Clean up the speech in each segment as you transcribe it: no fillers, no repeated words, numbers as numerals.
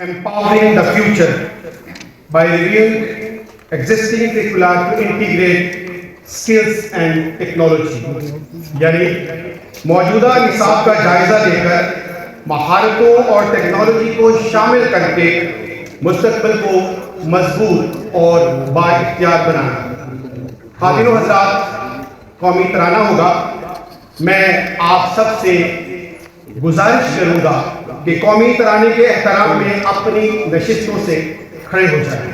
empowering the future by reviewing existing curricula to integrate skills and technology. یعنی موجودہ نصاب کا جائزہ لے کر مہارتوں اور ٹیکنالوجی کو شامل کر کے مستقبل کو مضبوط اور بااختیار بنانا. خواتین و حضرات، قومی ترانہ ہوگا. میں آپ سب سے گزارش کروں گا کہ قومی ترانے کے احترام میں اپنی نشستوں سے کھڑے ہو جائیں.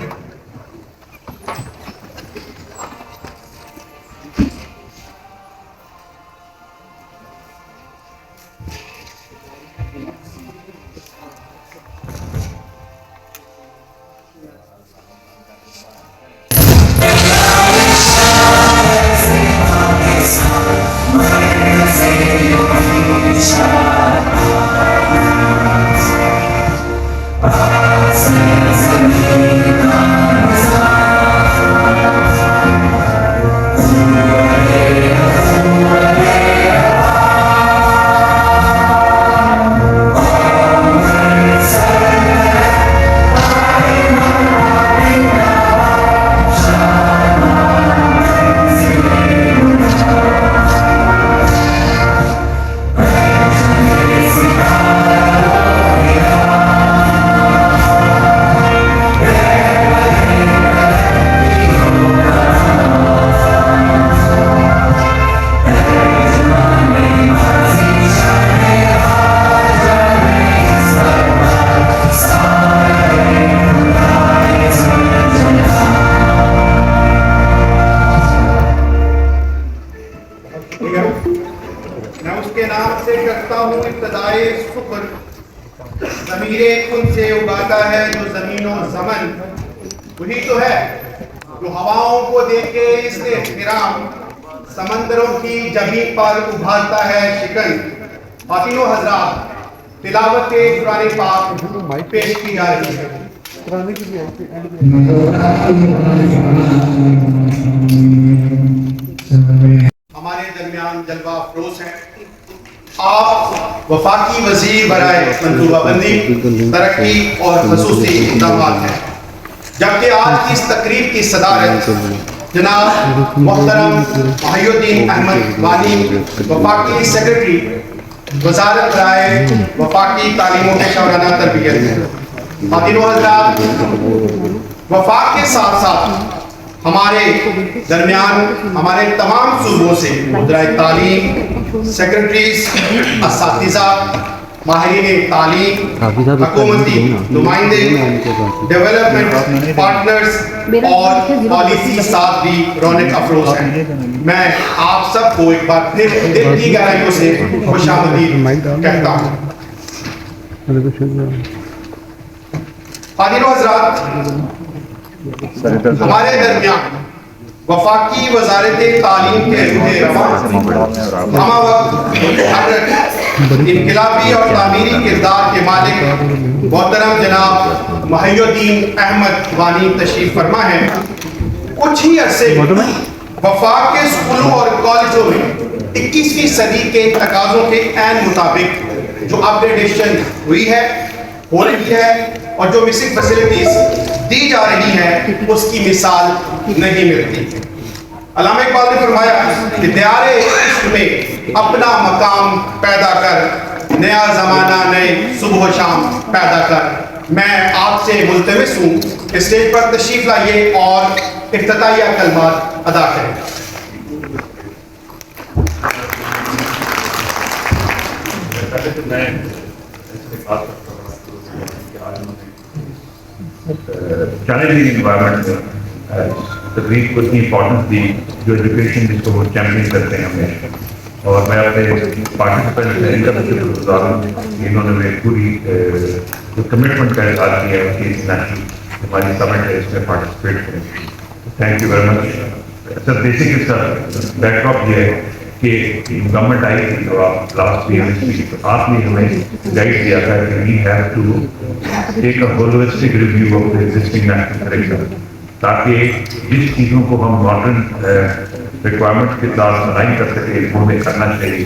میں اس کے نام سے کرتا ہوں ابتدائے شکر. ضمیر ان سے اگاتا ہے جو زمین و زمن. وہی تو ہے جو ہواؤں کو دیکھ کے اس نے احترام سمندروں کی جبین پر ابھارتا ہے شکن. خواتین و حضرات، تلاوت قرآن پاک پیش کی جا رہی ہے. ہمارے درمیان جلوہ افروز ہیں. آپ وفاقی وزیر برائے منصوبہ بندی، ترقی اور خصوصی اقدامات ہیں، جبکہ آج کی اس تقریب کی صدارت جناب محترم محی الدین احمد وانی، وفاقی سیکرٹری وزارت برائے وفاقی تعلیم و پیشورانہ تربیت ہے. خواتین و حضرات، وفاق کے ساتھ ساتھ ہمارے درمیان ہمارے تمام صوبوں سے وزرائے تعلیم، سیکرٹریز، اساتذہ، ماہرین تعلیم، حکومتی نمائندے، ڈیولپمنٹ پارٹنرز اور پالیسی ساتھ بھی رونق افروز ہیں. میں آپ سب کو ایک بار پھر دل کی گہرائیوں سے خوش آمدید کہتا ہوں. خواتین و حضرات، ہمارے درمیان وفاقی وزارت تعلیم کے ہمہ وقت انقلابی اور تعمیری کردار کے مالک محترم جناب محی الدین احمد وانی تشریف فرما ہیں. کچھ ہی عرصے وفاق کے اسکولوں اور کالجوں میں 21ویں صدی کے تقاضوں کے عین مطابق جو اپ گریڈیشن ہوئی ہے، ہو رہی ہے، اور جو مسنگ فیسلٹیز دی جا رہی ہیں، اس کی مثال نہیں ملتی. علامہ اقبال نے فرمایا کہ دیار عشق میں اپنا مقام پیدا کر، نیا زمانہ نئے صبح و شام پیدا کر. میں آپ سے ملتمس ہوں کہ اسٹیج پر تشریف لائیے اور افتتاحیہ کلمات ادا کریں. چیلنجنگ انوائرمنٹ میں تقریب کو اتنی امپورٹنس دی جو ایجوکیشن جس کو وہ چیمپئن کرتے ہیں ہمیشہ. اور میں اپنے پارٹیسپینٹ ان کا بھی شکر گزار ہوں کہ انہوں نے میری پوری جو کمٹمنٹ کا اظہار کیا ہے کہ انٹرنیشنل ہماری سمٹ ہے اس میں پارٹیسپیٹ کریں. Thank you very much. Sir basic اس کا بیک ڈراپ یہ ہے کہ گورنمنٹ آئی تھی تو آپ لاسٹ ایئر آپ نے ہمیں گائڈ کیا تھا کہ we have to take a holistic review of the existing national curriculum, تاکہ جس چیزوں کو ہم ماڈرن ریکوائرمنٹ کے ساتھ الائن کر سکیں وہ ہمیں کرنا چاہیے.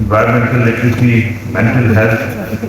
environmental literacy, mental health,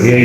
AI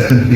SNC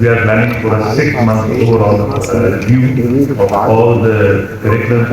we are planning for a 6 month overall review of all the curriculum,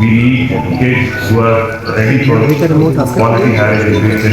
We need kids who are ready for quality higher education,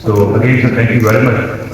So again sir, thank you very much।